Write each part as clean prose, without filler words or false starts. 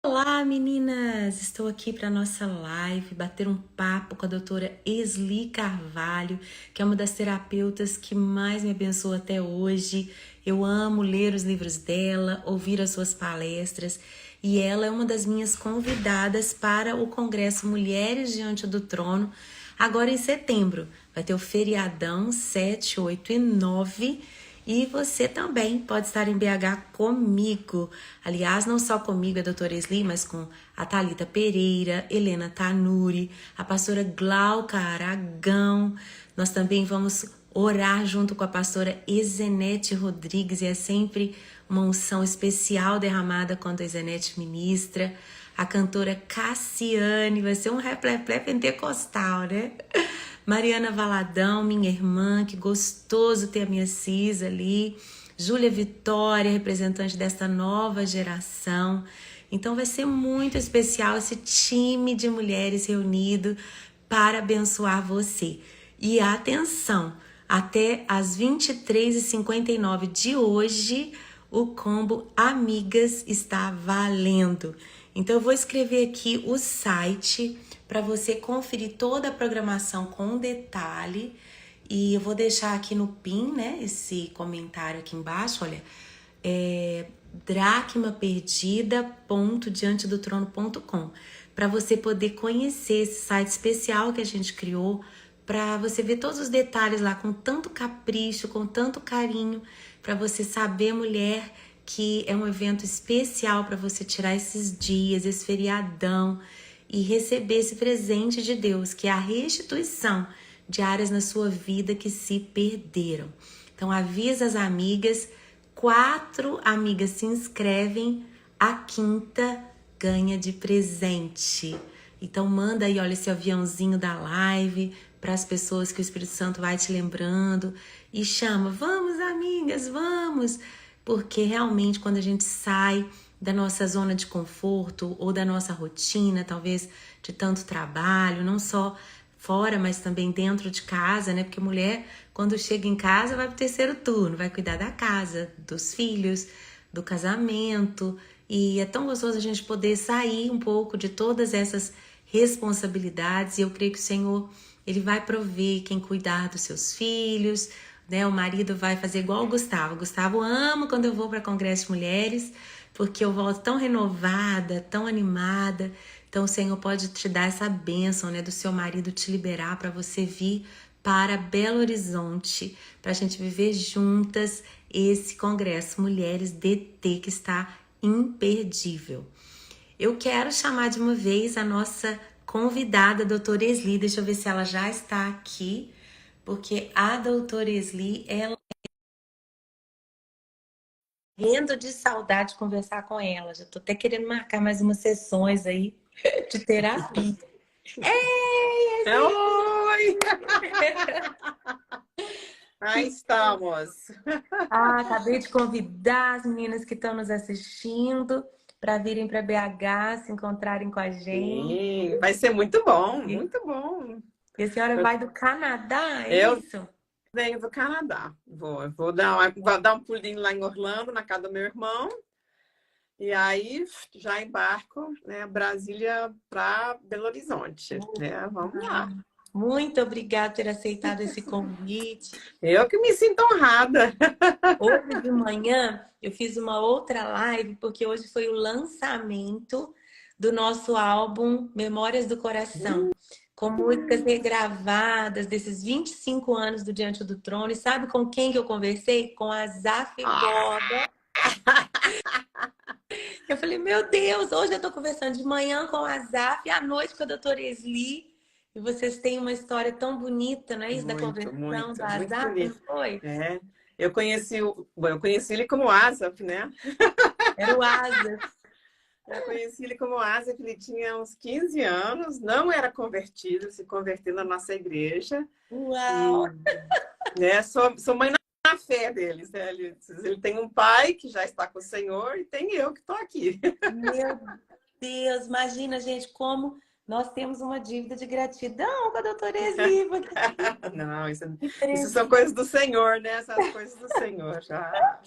Olá, meninas! Estou aqui para nossa live, bater um papo com a doutora Esli Carvalho, que é uma das terapeutas que mais me abençoou até hoje. Eu amo ler os livros dela, ouvir as suas palestras, e ela é uma das minhas convidadas para o Congresso Mulheres Diante do Trono, agora em setembro. Vai ter o feriadão 7, 8 e 9. E você também pode estar em BH comigo. Aliás, não só comigo, a doutora Esli, mas com a Thalita Pereira, Helena Tanuri, a pastora Glauca Aragão. Nós também vamos orar junto com a pastora Ezenete Rodrigues, e é sempre uma unção especial derramada quando a Ezenete ministra. A cantora Cassiane, vai ser um replé pentecostal, né? Mariana Valadão, minha irmã, que gostoso ter a minha Cis ali. Júlia Vitória, representante desta nova geração. Então vai ser muito especial esse time de mulheres reunido para abençoar você. E atenção, até às 23h59 de hoje, o combo Amigas está valendo. Então eu vou escrever aqui o site para você conferir toda a programação com detalhe. E eu vou deixar aqui no pin, né, esse comentário aqui embaixo, olha, dracmaperdida.diantedotrono.com, para você poder conhecer esse site especial que a gente criou, para você ver todos os detalhes lá com tanto capricho, com tanto carinho, para você saber, mulher, que é um evento especial para você tirar esses dias, esse feriadão, e receber esse presente de Deus, que é a restituição de áreas na sua vida que se perderam. Então avisa as amigas, 4 amigas se inscrevem, a quinta ganha de presente. Então manda aí, olha, esse aviãozinho da live para as pessoas que o Espírito Santo vai te lembrando e chama, vamos amigas, vamos! Porque realmente quando a gente sai da nossa zona de conforto ou da nossa rotina, talvez de tanto trabalho, não só fora, mas também dentro de casa, né? Porque mulher, quando chega em casa, vai pro terceiro turno, vai cuidar da casa, dos filhos, do casamento. E é tão gostoso a gente poder sair um pouco de todas essas responsabilidades. E eu creio que o Senhor, Ele vai prover quem cuidar dos seus filhos, né? O marido vai fazer igual o Gustavo. Gustavo ama quando eu vou para Congresso de Mulheres, porque eu volto tão renovada, tão animada. Então o Senhor pode te dar essa bênção, né, do seu marido te liberar para você vir para Belo Horizonte, para a gente viver juntas esse Congresso Mulheres DT que está imperdível. Eu quero chamar de uma vez a nossa convidada, a doutora Esli. Deixa eu ver se ela já está aqui, porque a doutora Esli, ela morrendo de saudade de conversar com ela. Já tô até querendo marcar mais umas sessões aí de terapia. Ei, Oi! Aí estamos. acabei de convidar as meninas que estão nos assistindo para virem para BH, se encontrarem com a gente. Sim, vai ser muito bom, muito bom. E a senhora vai do Canadá, é Eu isso? venho do Canadá. Vou dar um pulinho lá em Orlando, na casa do meu irmão. E aí já embarco, né, Brasília para Belo Horizonte, né? Vamos lá. Muito obrigada por ter aceitado esse convite. Eu que me sinto honrada. Hoje de manhã eu fiz uma outra live, porque hoje foi o lançamento do nosso álbum Memórias do Coração, com músicas regravadas desses 25 anos do Diante do Trono. E sabe com quem que eu conversei? Com a Zaf Borba. Eu falei, meu Deus, hoje eu estou conversando de manhã com a Zaf e à noite com a doutora Esli. E vocês têm uma história tão bonita, não é isso? Da Muito, conversão muito, da muito Zaf, não bonito. foi? É, eu conheci ele como Asaf, né? Era o Asa. Eu conheci ele como Asaf, ele tinha uns 15 anos, não era convertido, se converteu na nossa igreja. Uau! E, né, sou mãe na fé deles, né? Ele tem um pai que já está com o Senhor e tem eu que estou aqui. Meu Deus, imagina, gente, como nós temos uma dívida de gratidão com a doutora Esli. Não, Que isso são presente. coisas do Senhor, né? Essas coisas do Senhor. Já.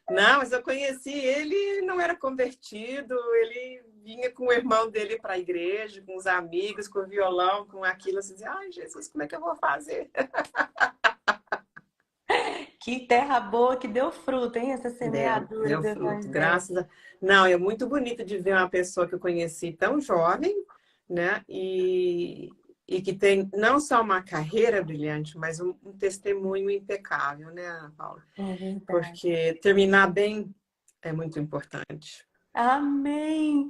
Não, mas eu conheci ele, não era convertido, ele vinha com o irmão dele para a igreja, com os amigos, com o violão, com aquilo, assim, ai, Jesus, como é que eu vou fazer? Que terra boa que deu fruto, hein? Essa semeadura Deu do fruto, evangelho. graças a... Não, é muito bonito de ver uma pessoa que eu conheci tão jovem, né? E que tem não só uma carreira brilhante, mas um testemunho impecável, né, Paula? É verdade. Porque terminar bem é muito importante. Amém!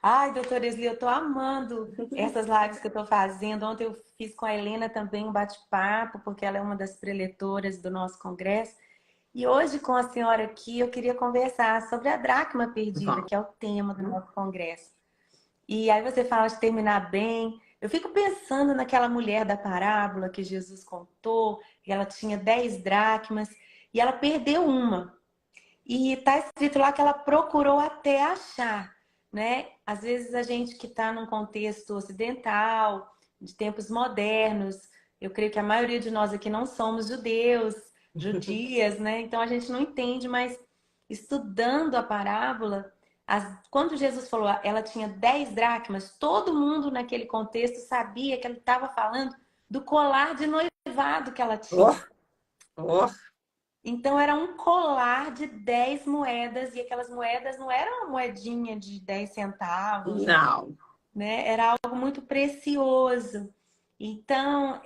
Ai, doutora Esli, eu tô amando essas lives que eu tô fazendo. Ontem eu fiz com a Helena também um bate-papo, porque ela é uma das preletoras do nosso congresso. E hoje, com a senhora aqui, eu queria conversar sobre a dracma perdida, Vamos. que é o tema do nosso congresso. E aí você fala de terminar bem. Eu fico pensando naquela mulher da parábola que Jesus contou, que ela tinha 10 dracmas e ela perdeu uma. E está escrito lá que ela procurou até achar, né? Às vezes a gente que está num contexto ocidental, de tempos modernos, eu creio que a maioria de nós aqui não somos judeus, judias, né? Então a gente não entende, mas estudando a parábola, quando Jesus falou ela tinha 10 dracmas, todo mundo naquele contexto sabia que ele estava falando do colar de noivado que ela Oh, tinha. oh, Então era um colar de 10 moedas, e aquelas moedas não eram uma moedinha de 10 centavos, não. né? Era algo muito precioso. Então,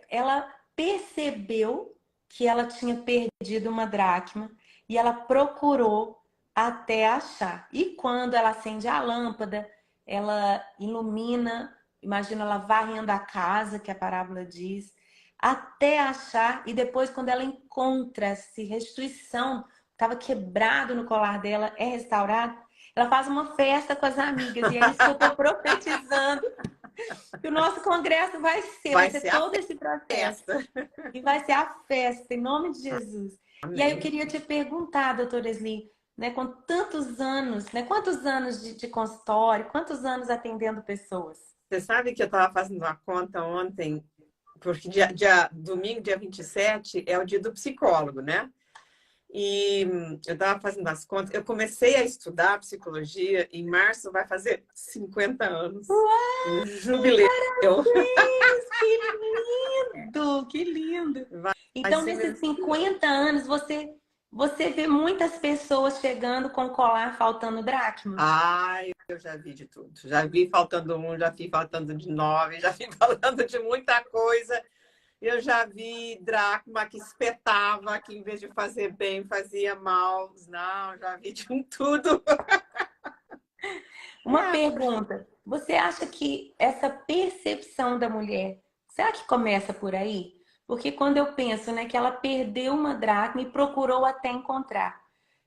ela percebeu que ela tinha perdido uma dracma e ela procurou até achar. E quando ela acende a lâmpada, ela ilumina, imagina ela varrendo a casa, que a parábola diz, até achar, e depois quando ela encontra essa restituição, estava quebrado no colar dela, é restaurado, ela faz uma festa com as amigas, e é isso que eu estou profetizando, que o nosso congresso vai Vai ser ser a todo esse processo, festa. e vai ser a festa, em nome de Jesus. E aí eu Amém. queria te perguntar, doutora Esli, né, com tantos anos, né, quantos anos de consultório, quantos anos atendendo pessoas? Você sabe que eu estava fazendo uma conta ontem, porque domingo, dia 27, é o dia do psicólogo, né? E eu estava fazendo as contas. Eu comecei a estudar psicologia em março, vai fazer 50 anos. Um Uau, jubileu. parabéns! Que lindo! Que lindo! Vai Então, ser nesses mesmo. 50 anos, você vê muitas pessoas chegando com colar faltando dracma? Ai, eu já vi de tudo. Já vi faltando um, já vi faltando de 9, já vi faltando de muita coisa. Eu já vi dracma que espetava, que em vez de fazer bem, fazia mal. Não, já vi de um tudo. Uma pergunta: você acha que essa percepção da mulher, será que começa por aí? Porque quando eu penso, né, que ela perdeu uma dracma e procurou até encontrar.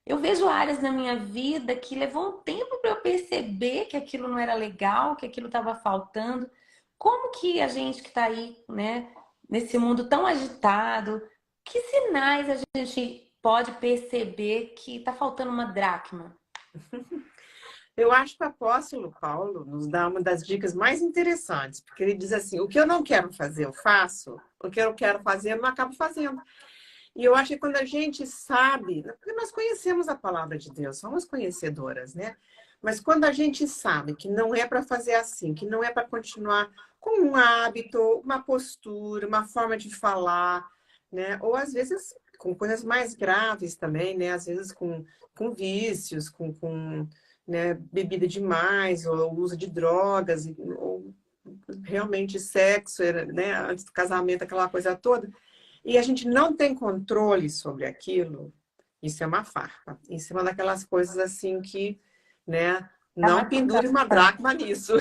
Eu vejo áreas na minha vida que levou um tempo para eu perceber que aquilo não era legal, que aquilo estava faltando. Como que a gente que está aí, né, nesse mundo tão agitado, que sinais a gente pode perceber que está faltando uma dracma? Eu acho que o apóstolo Paulo nos dá uma das dicas mais interessantes, porque ele diz assim: o que eu não quero fazer, eu faço, o que eu quero fazer, eu não acabo fazendo. E eu acho que quando a gente sabe, porque nós conhecemos a palavra de Deus, somos conhecedoras, né? Mas quando a gente sabe que não é para fazer assim, que não é para continuar com um hábito, uma postura, uma forma de falar, né? Ou às vezes com coisas mais graves também, né? Às vezes com vícios, né, bebida demais, ou uso de drogas, ou realmente sexo, né? Antes do casamento, aquela coisa toda. E a gente não tem controle sobre aquilo, isso é uma farpa. Isso é uma daquelas coisas assim que, né, Tá não pendure machucando. uma dracma nisso.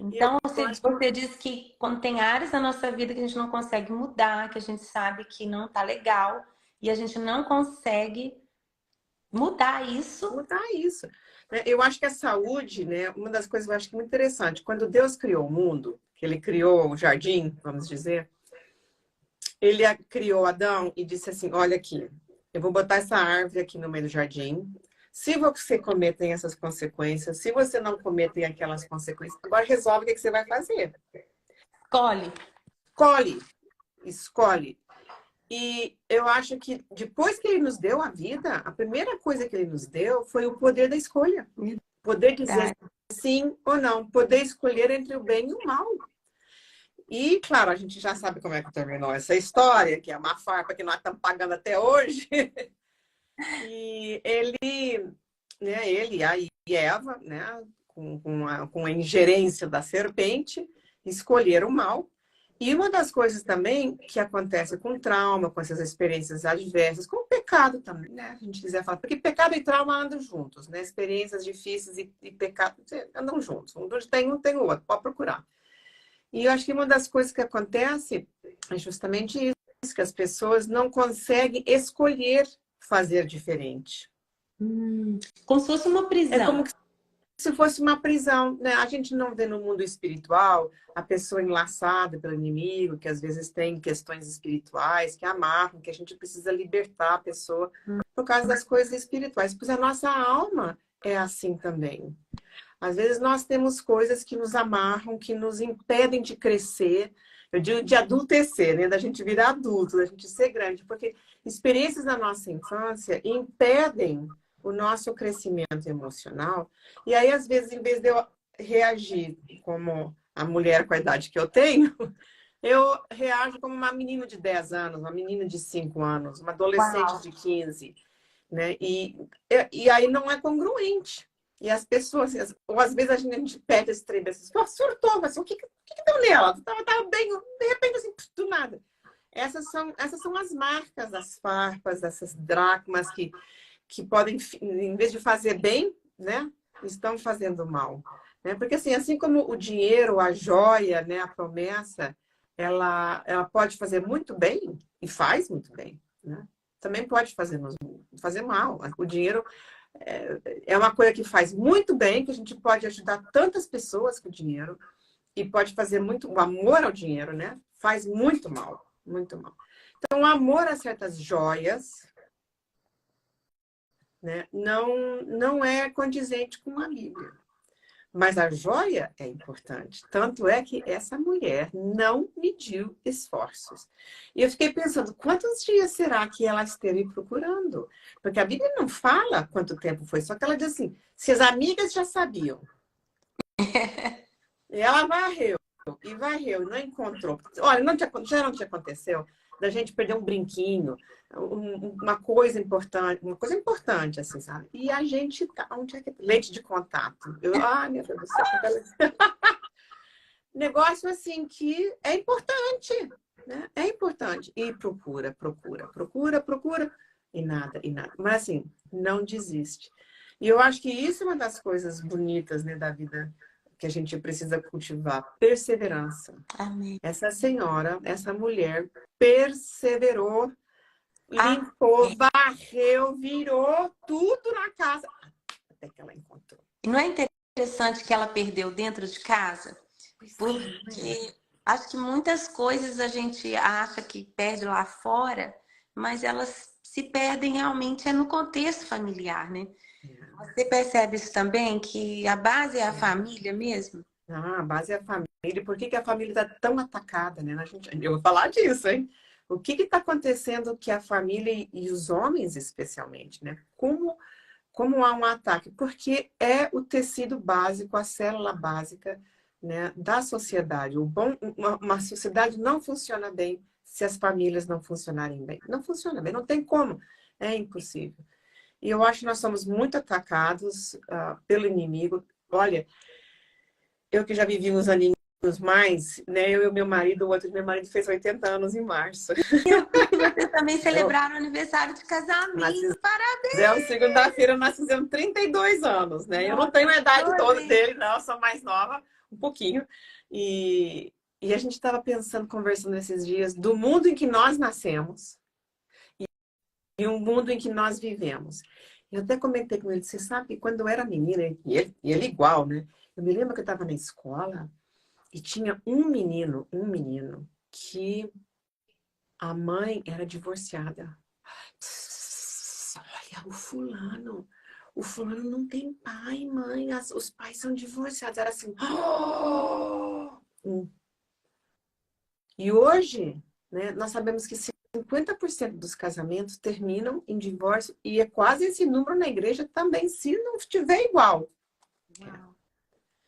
E eu Então, você diz que quando tem áreas da nossa vida que a gente não consegue mudar, que a gente sabe que não tá legal, e a gente não consegue mudar isso. mudar isso. Né? Eu acho que a saúde, né, uma das coisas que eu acho que é muito interessante, quando Deus criou o mundo, que ele criou o jardim, vamos dizer, ele criou Adão e disse assim: olha aqui, eu vou botar essa árvore aqui no meio do jardim. Se você comer, tem essas consequências. Se você não comer, tem aquelas consequências. Agora resolve o que você vai fazer. Escolhe. Escolhe. Escolhe. E eu acho que depois que ele nos deu a vida, a primeira coisa que ele nos deu foi o poder da escolha. Poder dizer sim ou não, poder escolher entre o bem e o mal. E, claro, a gente já sabe como é que terminou essa história, que é uma farpa que nós estamos pagando até hoje. E ele e Eva, né, com a ingerência da serpente, escolheram o mal. E uma das coisas também que acontece com trauma, com essas experiências adversas, com o pecado também, né? A gente quiser falar, porque pecado e trauma andam juntos, né? Experiências difíceis e pecado andam juntos. Um tem o outro, pode procurar. E eu acho que uma das coisas que acontece é justamente isso, que as pessoas não conseguem escolher fazer diferente. Como se fosse uma É como prisão. se fosse uma prisão, né? A gente não vê no mundo espiritual a pessoa enlaçada pelo inimigo, que às vezes tem questões espirituais que amarram, que a gente precisa libertar a pessoa por causa das coisas espirituais. Pois a nossa alma é assim também. Às vezes nós temos coisas que nos amarram, que nos impedem de crescer, eu digo de adultecer, né? Da gente virar adulto, da gente ser grande, porque experiências da nossa infância impedem o nosso crescimento emocional. E aí, às vezes, em vez de eu reagir como a mulher com a idade que eu tenho, eu reajo como uma menina de 10 anos, uma menina de 5 anos, uma adolescente Uau. de 15, né? E aí não é congruente. E as pessoas, ou às vezes a gente perde esse trem, assim, pô, surtou, mas o que deu nela? Tava bem, de repente, assim, do nada. Essas são as marcas das farpas, dessas dracmas que podem, em vez de fazer bem, né, estão fazendo mal. Né? Porque assim como o dinheiro, a joia, né, a promessa, ela pode fazer muito bem, e faz muito bem, né? Também pode fazer mal. O dinheiro é uma coisa que faz muito bem, que a gente pode ajudar tantas pessoas com o dinheiro, e pode fazer muito, o amor ao dinheiro, né? Faz muito mal, muito mal. Então, o amor a certas joias, né, não é condizente com a Bíblia. Mas a joia é importante. Tanto é que essa mulher não mediu esforços. E eu fiquei pensando, quantos dias será que ela esteve procurando? Porque a Bíblia não fala quanto tempo foi, só que ela diz assim, se as amigas já sabiam. E ela varreu, e não encontrou. Olha, já não te aconteceu da gente perder um brinquinho, uma coisa importante, assim, sabe? E a gente tá, onde é que leite de contato? Ai, meu Deus do céu. Negócio assim que é importante, né? É importante. E procura, e nada, e nada. Mas assim, não desiste. E eu acho que isso é uma das coisas bonitas, né, da vida que a gente precisa cultivar, perseverança. Amém. Essa senhora, essa mulher, perseverou, limpou, varreu, virou tudo na casa, até que ela encontrou. E não é interessante que ela perdeu dentro de casa? Porque acho que muitas coisas a gente acha que perde lá fora, mas elas se perdem realmente no contexto familiar, né? Você percebe isso também, que a base é a família mesmo? A base é a família. Por que a família está tão atacada, né? Eu vou falar disso, hein? O que está acontecendo que a família e os homens, especialmente, né? Como há um ataque? Porque é o tecido básico, a célula básica, né, da sociedade. Uma sociedade não funciona bem se as famílias não funcionarem bem. Não funciona bem, não tem como. É impossível. E eu acho que nós somos muito atacados pelo inimigo. Olha, eu que já vivi uns aninhos mais, né? Eu e o meu marido, o outro meu marido fez 80 anos em março. E vocês também celebraram o aniversário de casamento. Parabéns! Segunda-feira nós fizemos 32 anos, né? Eu não tenho a idade toda dele, não, eu sou mais nova, um pouquinho. E a gente estava pensando, conversando esses dias, do mundo em que nós nascemos e o mundo em que nós vivemos. Eu até comentei com ele, você sabe que quando eu era menina, e ele igual, né? Eu me lembro que eu estava na escola e tinha um menino que a mãe era divorciada. Olha, o fulano não tem pai, mãe, os pais são divorciados. Era assim. E hoje, né, nós sabemos que 50% dos casamentos terminam em divórcio e é quase esse número na igreja também, se não estiver igual. Uau.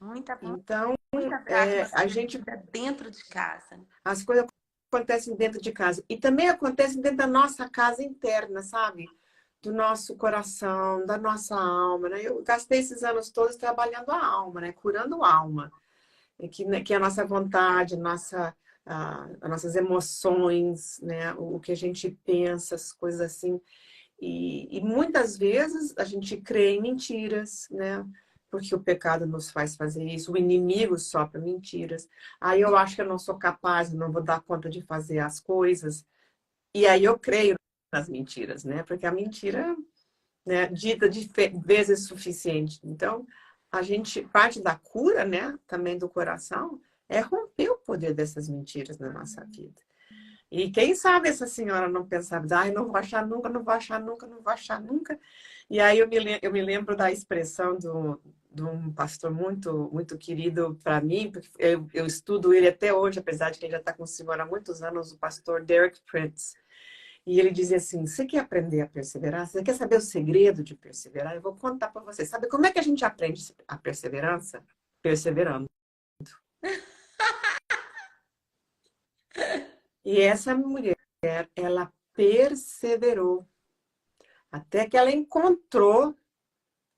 Muita, Então, muita dracma a gente, perdida dentro de casa. as coisas acontecem dentro de casa. E também acontecem dentro da nossa casa interna, sabe? Do nosso coração, da nossa alma, né? Eu gastei esses anos todos trabalhando a alma, né? Curando a alma. Que é a nossa vontade, as nossas emoções, né? O que a gente pensa, as coisas assim. E muitas vezes a gente crê em mentiras, né? Porque o pecado nos faz fazer isso, o inimigo sopra mentiras. Aí eu acho que eu não sou capaz, eu não vou dar conta de fazer as coisas. E aí eu creio nas mentiras, né? Porque a mentira, né, dita de vezes suficiente. Então, a gente, parte da cura, né, também do coração, é romper o poder dessas mentiras na nossa vida. E quem sabe essa senhora não pensava, ai, não vou achar nunca, não vou achar nunca, não vou achar nunca. E aí eu me lembro da expressão de um pastor muito querido para mim, porque eu estudo ele até hoje, apesar de que ele já está com o senhor há muitos anos, o pastor Derek Prince. E ele dizia assim, você quer aprender a perseverar? Você quer saber o segredo de perseverar? Eu vou contar para você. Sabe como é que a gente aprende a perseverança? Perseverando. E essa mulher, ela perseverou até que ela encontrou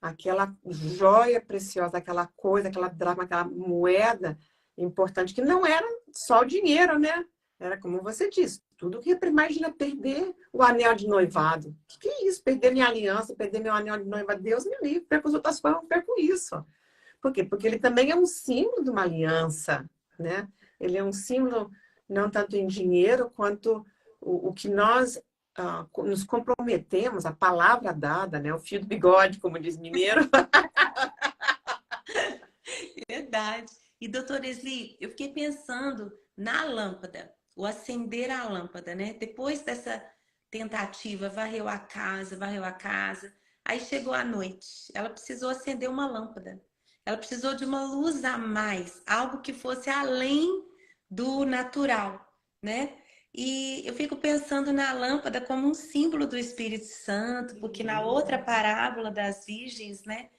aquela joia preciosa, aquela coisa, aquela dracma, aquela moeda importante, que não era só o dinheiro, né? Era como você disse, tudo que imagina perder o anel de noivado. O que é isso? Perder minha aliança, perder meu anel de noivado. Deus me livre, perco as outras coisas, eu perco isso. Por quê? Porque ele também é um símbolo de uma aliança, né? Ele é um símbolo não tanto em dinheiro quanto o que nós nos comprometemos, a palavra dada, né? O fio do bigode, como diz mineiro. Verdade. E, doutora Esli, eu fiquei pensando na lâmpada, o acender a lâmpada, né? Depois dessa tentativa, varreu a casa, aí chegou a noite, ela precisou acender uma lâmpada. Ela precisou de uma luz a mais, algo que fosse além do natural, né? E eu fico pensando na lâmpada como um símbolo do Espírito Santo, porque na outra parábola das virgens, né?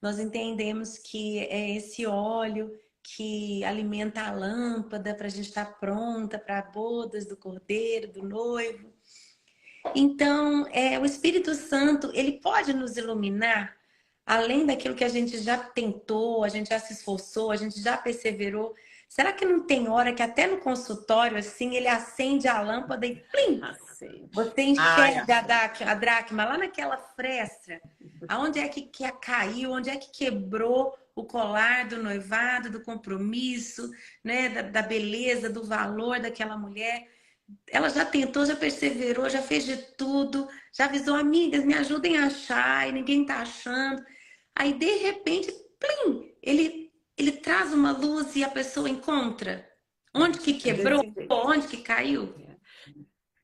Nós entendemos que é esse óleo que alimenta a lâmpada para a gente estar pronta para bodas do cordeiro, do noivo. Então, o Espírito Santo, ele pode nos iluminar além daquilo que a gente já tentou, a gente já se esforçou, a gente já perseverou. Será que não tem hora que até no consultório, assim, ele acende a lâmpada e plim, Acende. você Ai, enxerga acende. a dracma lá naquela fresta, aonde é que caiu, onde é que quebrou o colar do noivado, do compromisso, né, da beleza, do valor daquela mulher. Ela já tentou, já perseverou, já fez de tudo, já avisou amigas, me ajudem a achar, e ninguém tá achando. Aí, de repente, plim, ele traz uma luz e a pessoa encontra. Onde que É quebrou? desse jeito. Onde que caiu?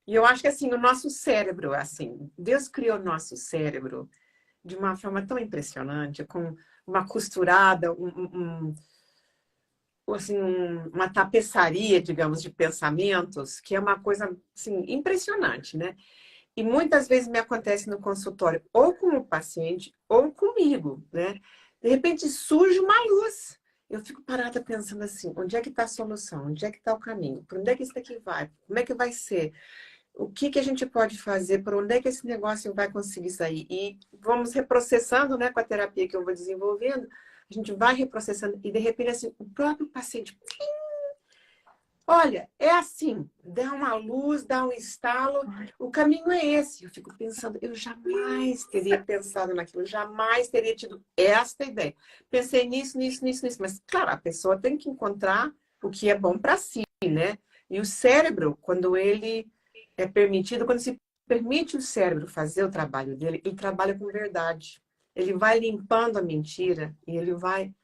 E eu acho que assim, o nosso cérebro, assim, Deus criou o nosso cérebro de uma forma tão impressionante, com uma costurada, assim, uma tapeçaria, digamos, de pensamentos, que é uma coisa assim, impressionante, né? E muitas vezes me acontece no consultório, ou com o paciente, ou comigo, né? De repente surge uma luz. Eu fico parada pensando assim, onde é que está a solução? Onde é que está o caminho? Por onde é que isso daqui vai? Como é que vai ser? O que que a gente pode fazer? Por onde é que esse negócio vai conseguir sair? E vamos reprocessando, né, com a terapia que eu vou desenvolvendo, a gente vai reprocessando e de repente assim, o próprio paciente, olha, é assim, dá uma luz, dá um estalo, o caminho é esse. Eu fico pensando, eu jamais teria pensado naquilo, jamais teria tido esta ideia. Pensei nisso, mas claro, a pessoa tem que encontrar o que é bom para si, né? E o cérebro, quando ele é permitido, quando se permite o cérebro fazer o trabalho dele, ele trabalha com verdade. Ele vai limpando a mentira e ele vai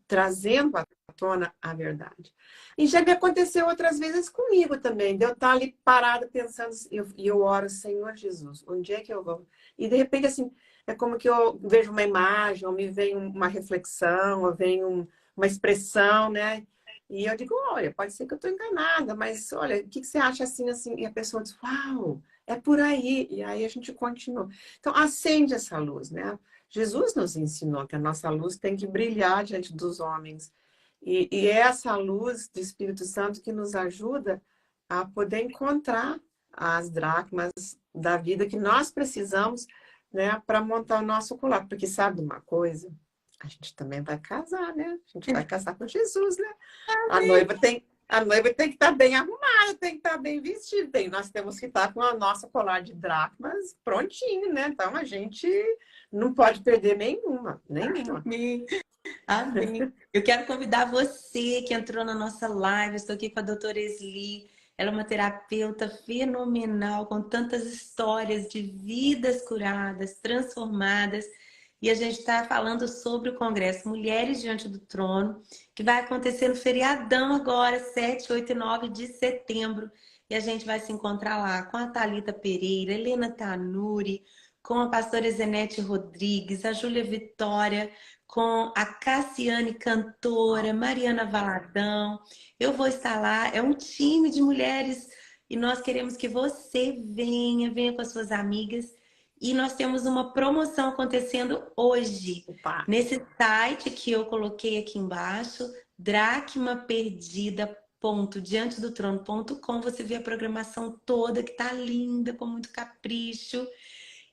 trazendo à tona a verdade. E já me aconteceu outras vezes comigo também, de eu estar ali parada pensando, e eu oro, Senhor Jesus, onde é que eu vou? E de repente, assim, é como que eu vejo uma imagem, ou me vem uma reflexão, ou vem uma expressão, né? E eu digo, olha, pode ser que eu estou enganada, mas olha, o que você acha assim, assim? E a pessoa diz, uau, é por aí. E aí a gente continua. Então, acende essa luz, né? Jesus nos ensinou que a nossa luz tem que brilhar diante dos homens. E é essa luz do Espírito Santo que nos ajuda a poder encontrar as dracmas da vida que nós precisamos, né, para montar o nosso colar. Porque sabe uma coisa? A gente também vai casar, né? A gente vai casar com Jesus, né? A noiva tem que estar bem arrumada, tem que estar bem vestida. Nós temos que estar com a nossa colar de dracmas prontinho, né? Então a gente não pode perder nenhuma, nenhuma. Amém. Amém. Eu quero convidar você que entrou na nossa live. Eu estou aqui com a doutora Esli. Ela é uma terapeuta fenomenal, com tantas histórias de vidas curadas, transformadas. E a gente está falando sobre o Congresso Mulheres Diante do Trono, que vai acontecer no feriadão agora, 7, 8 e 9 de setembro. E a gente vai se encontrar lá com a Thalita Pereira, Helena Tanuri, com a pastora Zenete Rodrigues, a Júlia Vitória, com a Cassiane Cantora, Mariana Valadão. Eu vou estar lá, é um time de mulheres e nós queremos que você venha com as suas amigas. E nós temos uma promoção acontecendo hoje, Opa. nesse site que eu coloquei aqui embaixo, dracmaperdida.diantedotrono.com. Você vê a programação toda que tá linda, com muito capricho.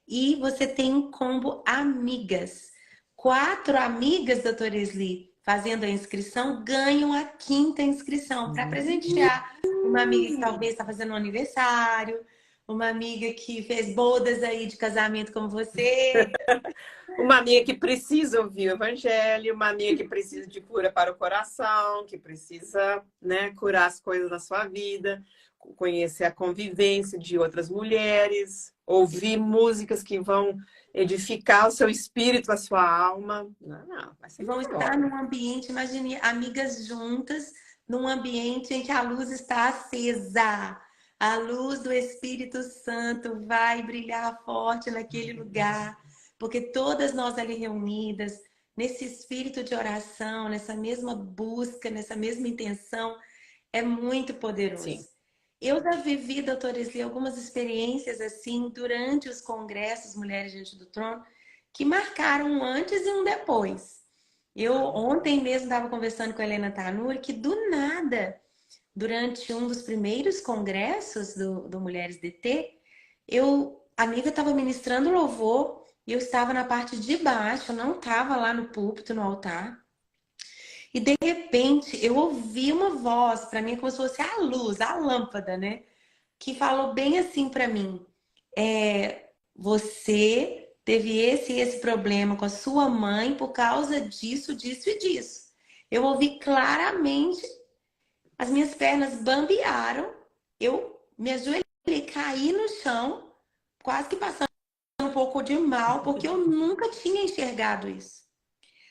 E você tem um combo amigas. 4 amigas, doutora Esli, fazendo a inscrição, ganham a 5ª inscrição para presentear uma amiga que talvez está fazendo um aniversário, uma amiga que fez bodas aí de casamento como você. Uma amiga que precisa ouvir o evangelho, uma amiga que precisa de cura para o coração, que precisa, né, curar as coisas da sua vida, conhecer a convivência de outras mulheres, ouvir músicas que vão edificar o seu espírito, a sua alma. Não, vai ser Vão estar num ambiente, imagine, amigas juntas, num ambiente em que a luz está acesa. A luz do Espírito Santo vai brilhar forte naquele lugar, porque todas nós ali reunidas, nesse espírito de oração, nessa mesma busca, nessa mesma intenção, é muito poderoso. Sim. Eu já vivi, doutora Esli, algumas experiências assim, durante os congressos Mulheres Diante do Trono, que marcaram um antes e um depois. Eu ontem mesmo estava conversando com a Helena Tanuri, que do nada, durante um dos primeiros congressos do Mulheres DT, a amiga estava ministrando louvor e eu estava na parte de baixo, eu não estava lá no púlpito, no altar. E de repente eu ouvi uma voz, para mim como se fosse a luz, a lâmpada, né? Que falou bem assim para mim: você teve esse problema com a sua mãe por causa disso, disso e disso. Eu ouvi claramente, as minhas pernas bambearam, eu me ajoelhei, caí no chão, quase que passando um pouco de mal, porque eu nunca tinha enxergado isso.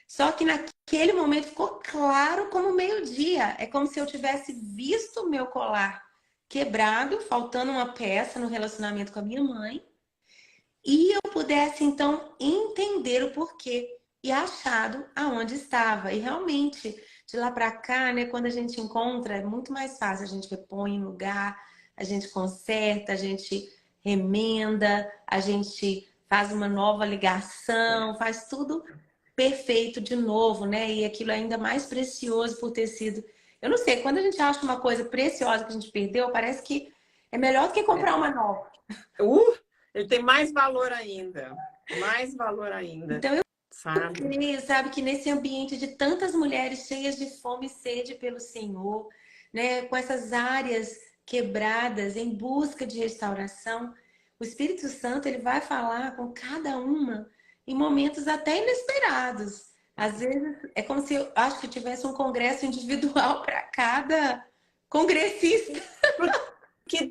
Só que naquele momento ficou claro como meio-dia. É como se eu tivesse visto o meu colar quebrado, faltando uma peça no relacionamento com a minha mãe, e eu pudesse então entender o porquê e achado aonde estava. E realmente, de lá para cá, né, quando a gente encontra, é muito mais fácil. A gente repõe em lugar, a gente conserta, a gente remenda, a gente faz uma nova ligação, faz tudo perfeito de novo, né? E aquilo é ainda mais precioso por ter sido. Eu não sei, quando a gente acha uma coisa preciosa que a gente perdeu, parece que é melhor do que comprar uma nova. Ele tem mais valor ainda. Mais valor ainda. Então eu sabe? creio, sabe, que nesse ambiente de tantas mulheres cheias de fome e sede pelo Senhor, né? Com essas áreas quebradas em busca de restauração, o Espírito Santo ele vai falar com cada uma em momentos até inesperados. Às vezes é como se eu acho que tivesse um congresso individual para cada congressista.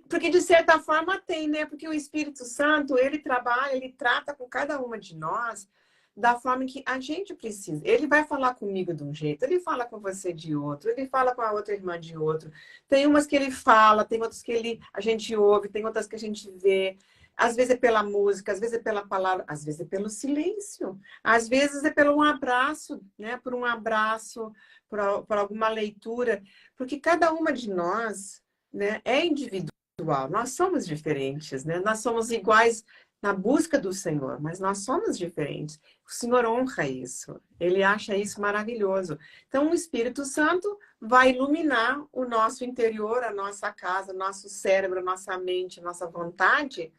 Porque de certa forma tem, né? Porque o Espírito Santo, ele trabalha, ele trata com cada uma de nós da forma que a gente precisa. Ele vai falar comigo de um jeito, ele fala com você de outro, ele fala com a outra irmã de outro. Tem umas que ele fala, tem outras que a gente ouve, tem outras que a gente vê. Às vezes é pela música, às vezes é pela palavra, às vezes é pelo silêncio, às vezes é pelo um abraço, né? Por um abraço, por alguma leitura, porque cada uma de nós, né, é individual, nós somos diferentes, né? Nós somos iguais na busca do Senhor, mas nós somos diferentes. O Senhor honra isso, Ele acha isso maravilhoso. Então, o Espírito Santo vai iluminar o nosso interior, a nossa casa, nosso cérebro, nossa mente, nossa vontade,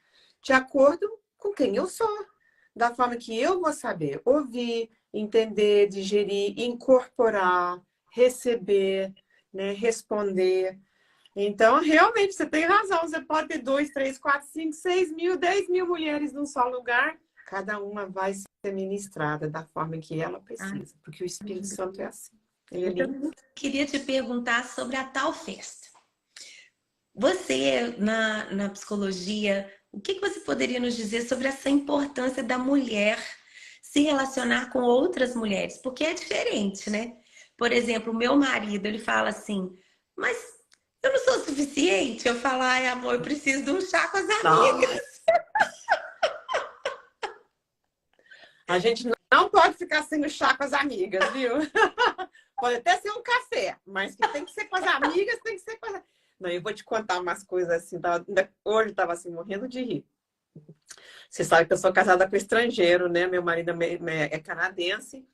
de acordo com quem eu sou. Da forma que eu vou saber ouvir, entender, digerir, incorporar, receber, né, responder. Então, realmente, você tem razão. Você pode ter 2, 3, 4, 5, 6 mil, 10 mil mulheres num só lugar. Cada uma vai ser ministrada da forma que ela precisa. Porque o Espírito Santo é assim. Ele é Então, lindo. eu queria te perguntar sobre a tal festa. Você, na psicologia, o que você poderia nos dizer sobre essa importância da mulher se relacionar com outras mulheres? Porque é diferente, né? Por exemplo, o meu marido, ele fala assim, mas eu não sou suficiente? Eu falo, ai, amor, eu preciso de um chá com as amigas. Nossa. A gente não pode ficar sendo chá com as amigas, viu? Pode até ser um café, mas que tem que ser com as amigas, tem que ser com as... Não, eu vou te contar umas coisas assim. Hoje eu estava assim, morrendo de rir. Você sabe que eu sou casada com estrangeiro, né? Meu marido é canadense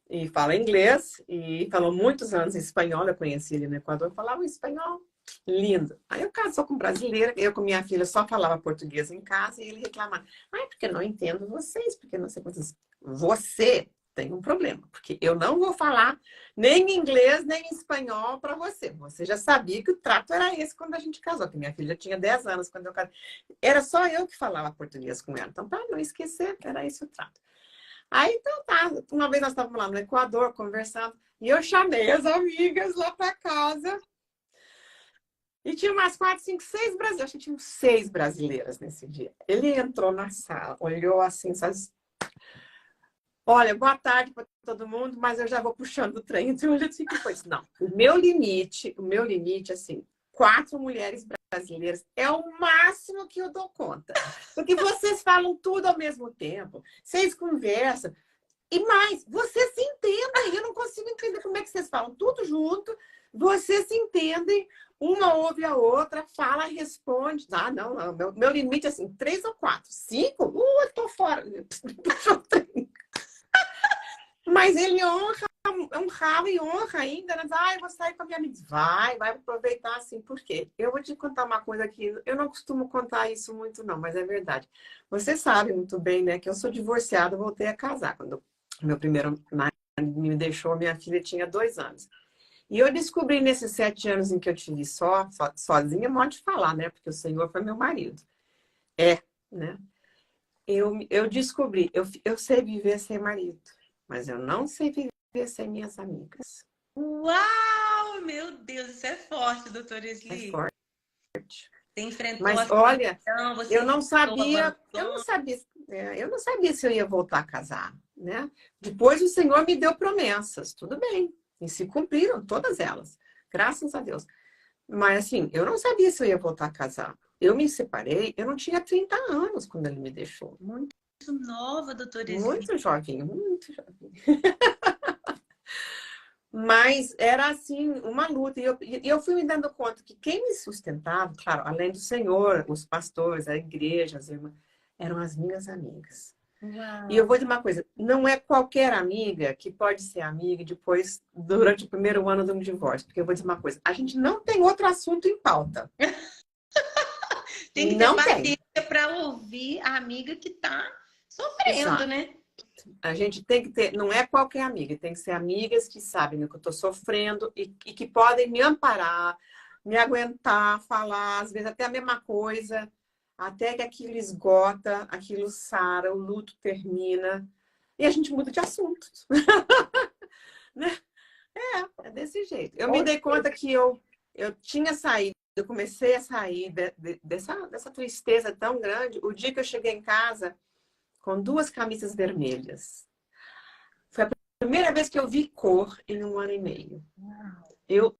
e fala inglês e falou muitos anos espanhol. Eu conheci ele no Equador, falava espanhol lindo. Aí eu casou com brasileira, eu com minha filha só falava português em casa e ele reclamava. Ai, porque eu não entendo vocês, porque não sei quantas... Você tem um problema, porque eu não vou falar nem inglês, nem espanhol para você. Você já sabia que o trato era esse quando a gente casou, que minha filha tinha 10 anos quando eu casei. Era só eu que falava português com ela. Então, para não esquecer, era esse o trato. Aí, então tá. Uma vez nós estávamos lá no Equador conversando e eu chamei as amigas lá para casa. E tinha umas 4, 5, 6 brasileiras. Acho que tinha 6 brasileiras nesse dia. Ele entrou na sala, olhou assim, sabe? Olha, boa tarde para todo mundo, mas eu já vou puxando o trem. Então, eu disse que foi isso. Não, o meu limite, assim, 4 mulheres brasileiras é o máximo que eu dou conta. Porque vocês falam tudo ao mesmo tempo, vocês conversam. E mais, vocês se entendem. Eu não consigo entender como é que vocês falam tudo junto. Vocês se entendem, uma ouve a outra, fala, responde. Ah, não, não. Meu limite é assim, 3 ou 4. 5? Eu tô fora. Puxou o trem. Mas ele honrava e honra ainda, né? Ah, eu vou sair com a minha amiga. Vai aproveitar assim. Por quê? Eu vou te contar uma coisa aqui. Eu não costumo contar isso muito, não, mas é verdade. Você sabe muito bem, né, que eu sou divorciada, voltei a casar. Quando meu primeiro marido me deixou, minha filha tinha 2 anos. E eu descobri nesses 7 anos em que eu tive sozinha, pode falar, né? Porque o Senhor foi meu marido. Né? Eu descobri, eu sei viver sem marido. Mas eu não sei viver sem minhas amigas. Uau, meu Deus, isso é forte, doutora É Esli. forte. Você enfrentou a Mas olha, solidão, você eu não enfrentou o sabia, abandono. eu não sabia se eu ia voltar a casar, né? Depois o Senhor me deu promessas, tudo bem. E se cumpriram todas elas, graças a Deus. Mas assim, eu não sabia se eu ia voltar a casar. Eu me separei, eu não tinha 30 anos quando ele me deixou. Muito nova, doutora Esli. Muito jovem, muito jovem. Mas era assim, uma luta. E eu fui me dando conta que quem me sustentava, claro, além do Senhor, os pastores, a igreja, as irmãs, eram as minhas amigas. Uau. E eu vou dizer uma coisa: não é qualquer amiga que pode ser amiga depois, durante o primeiro ano de um divórcio. Porque eu vou dizer uma coisa: a gente não tem outro assunto em pauta. Tem que ter Não paciência tem. para ouvir a amiga que está sofrendo, Exato. né? A gente tem que ter, não é qualquer amiga, tem que ser amigas que sabem o que eu estou sofrendo e que podem me amparar, me aguentar, falar, às vezes até a mesma coisa, até que aquilo esgota, aquilo sara, o luto termina e a gente muda de assunto. Né? É desse jeito. Eu me dei conta que eu tinha saído, eu comecei a sair dessa tristeza tão grande o dia que eu cheguei em casa com 2 camisas vermelhas. Foi a primeira vez que eu vi cor em 1 ano e meio. Eu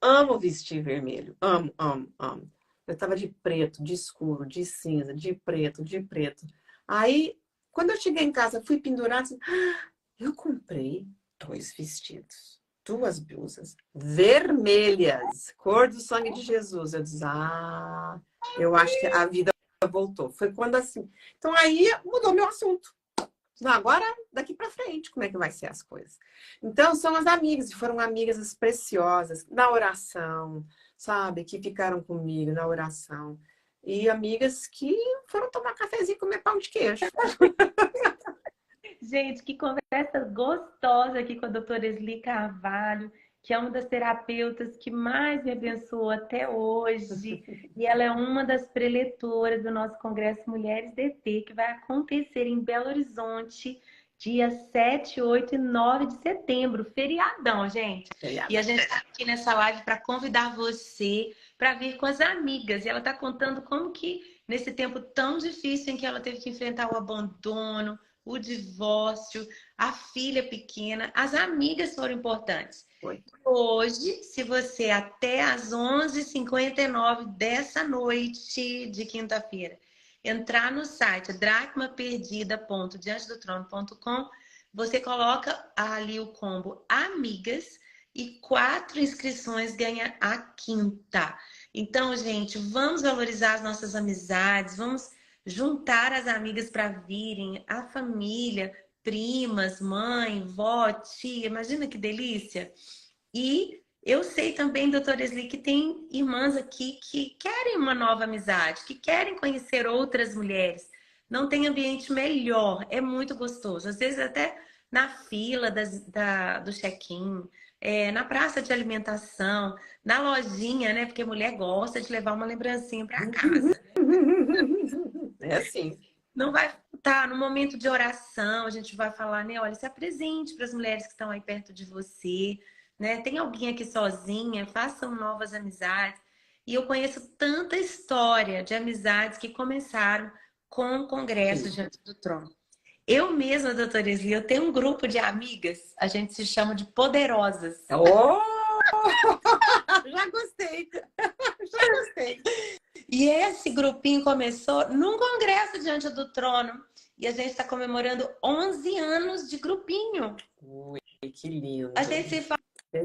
amo vestir vermelho. Amo, amo, amo. Eu tava de preto, de escuro, de cinza, de preto, de preto. Aí, quando eu cheguei em casa, fui pendurar, assim, eu comprei 2 vestidos, 2 blusas vermelhas, cor do sangue de Jesus. Eu disse, eu acho que a vida voltou. Foi quando assim. Então aí mudou meu assunto. Não, agora, daqui para frente, como é que vai ser as coisas? Então, são as amigas, e foram amigas preciosas na oração, sabe? Que ficaram comigo na oração. E amigas que foram tomar cafezinho e comer pão de queijo. Gente, que conversa gostosa aqui com a doutora Esli Carvalho, que é uma das terapeutas que mais me abençoou até hoje. E ela é uma das preletoras do nosso Congresso Mulheres DT, que vai acontecer em Belo Horizonte, dia 7, 8 e 9 de setembro. Feriadão, gente. E a gente está aqui nessa live para convidar você para vir com as amigas. E ela está contando como que, nesse tempo tão difícil em que ela teve que enfrentar o abandono, o divórcio, a filha pequena, as amigas foram importantes. Foi. Hoje, se você até às 11h59 dessa noite de quinta-feira entrar no site dracmaperdida.diantedotrono.com, você coloca ali o combo Amigas e 4 inscrições ganha a quinta. Então, gente, vamos valorizar as nossas amizades, vamos juntar as amigas para virem, a família, primas, mãe, vó, tia, imagina que delícia. E eu sei também, doutora Esli, que tem irmãs aqui que querem uma nova amizade, que querem conhecer outras mulheres. Não tem ambiente melhor, é muito gostoso. Às vezes até na fila do check-in, na praça de alimentação, na lojinha, né? Porque mulher gosta de levar uma lembrancinha para casa. É assim. Não vai estar no momento de oração, a gente vai falar, né? Olha, se apresente para as mulheres que estão aí perto de você, né? Tem alguém aqui sozinha, façam novas amizades. E eu conheço tanta história de amizades que começaram com o Congresso Diante do Trono. Eu mesma, doutora Esli, eu tenho um grupo de amigas, a gente se chama de Poderosas. Oh! Já gostei! Já gostei! E esse grupinho começou num congresso Diante do Trono. E a gente está comemorando 11 anos de grupinho. Ui, que lindo! A gente se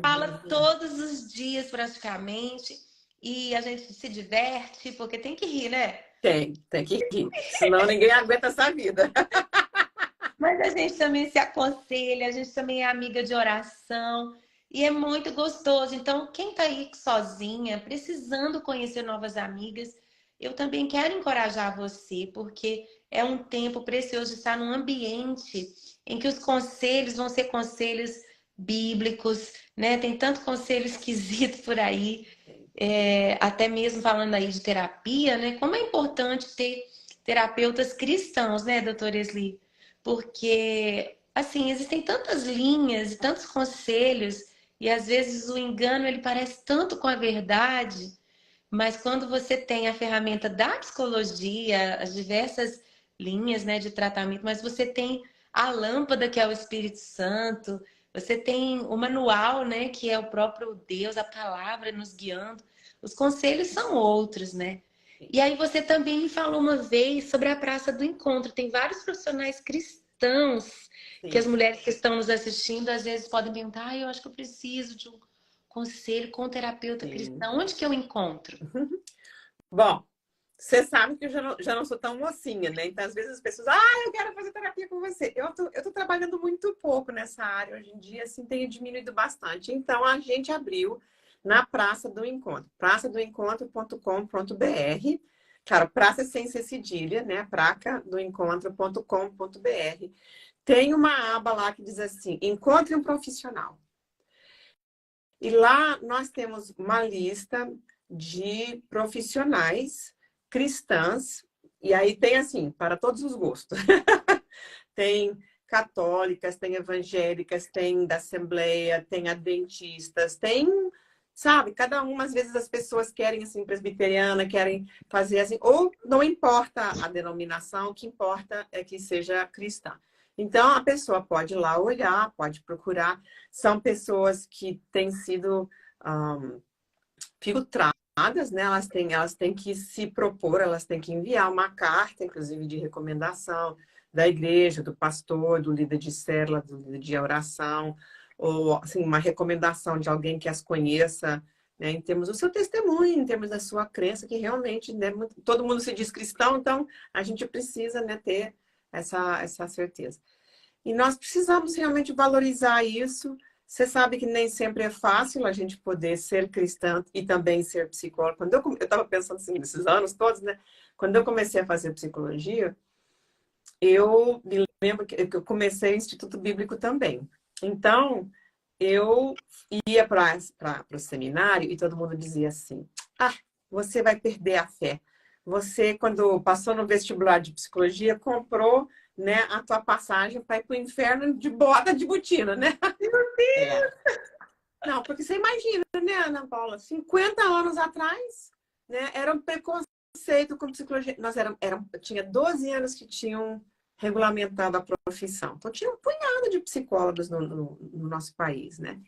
fala todos os dias praticamente. E a gente se diverte, porque tem que rir, né? Tem que rir. Senão ninguém aguenta essa vida. Mas a gente também se aconselha, a gente também é amiga de oração. E é muito gostoso. Então, quem tá aí sozinha, precisando conhecer novas amigas, eu também quero encorajar você, porque é um tempo precioso de estar num ambiente em que os conselhos vão ser conselhos bíblicos, né? Tem tanto conselho esquisito por aí, até mesmo falando aí de terapia, né? Como é importante ter terapeutas cristãos, né, doutora Esli? Porque, assim, existem tantas linhas e tantos conselhos e às vezes o engano ele parece tanto com a verdade, mas quando você tem a ferramenta da psicologia, as diversas linhas, né, de tratamento, mas você tem a lâmpada que é o Espírito Santo, você tem o manual, né, que é o próprio Deus, a palavra nos guiando. Os conselhos são outros, né? E aí você também me falou uma vez sobre a Praça do Encontro. Tem vários profissionais cristãos que as mulheres que estão nos assistindo às vezes podem perguntar, eu acho que eu preciso de um conselho com um terapeuta cristão. Onde que eu encontro? Bom, você sabe que eu já não sou tão mocinha, né? Então, às vezes as pessoas, eu quero fazer terapia com você. Eu tô trabalhando muito pouco nessa área hoje em dia, assim, tenho diminuído bastante. Então, a gente abriu na Praça do Encontro, praçadoencontro.com.br. Claro, praça sem ser cedilha, né? praçadoencontro.com.br. Tem uma aba lá que diz assim, encontre um profissional. E lá nós temos uma lista de profissionais cristãs, e aí tem assim, para todos os gostos. Tem católicas, tem evangélicas, tem da Assembleia, tem adventistas, tem, sabe, cada uma, às vezes as pessoas querem, assim, presbiteriana, querem fazer assim, ou não importa a denominação, o que importa é que seja cristã. Então, a pessoa pode ir lá olhar, pode procurar. São pessoas que têm sido filtradas né? Elas têm que se propor, elas têm que enviar uma carta, inclusive de recomendação da igreja, do pastor, do líder de célula, do líder de oração, ou assim, uma recomendação de alguém que as conheça, né, em termos do seu testemunho, em termos da sua crença, que realmente, né, todo mundo se diz cristão, então a gente precisa, né, ter essa certeza. E nós precisamos realmente valorizar isso. Você sabe que nem sempre é fácil a gente poder ser cristã e também ser psicóloga. Quando eu estava pensando assim, nesses anos todos, né? Quando eu comecei a fazer psicologia, eu me lembro que eu comecei o Instituto Bíblico também. Então, eu ia para o seminário e todo mundo dizia assim: ah, você vai perder a fé. Você, quando passou no vestibular de psicologia, comprou, né, a tua passagem para ir para o inferno de bota de botina, né? Meu Deus! É. Não, porque você imagina, né, Ana Paula, 50 anos atrás, né, era um preconceito com psicologia. Nós tinha 12 anos que tinham regulamentado a profissão. Então, tinha um punhado de psicólogos no nosso país, né?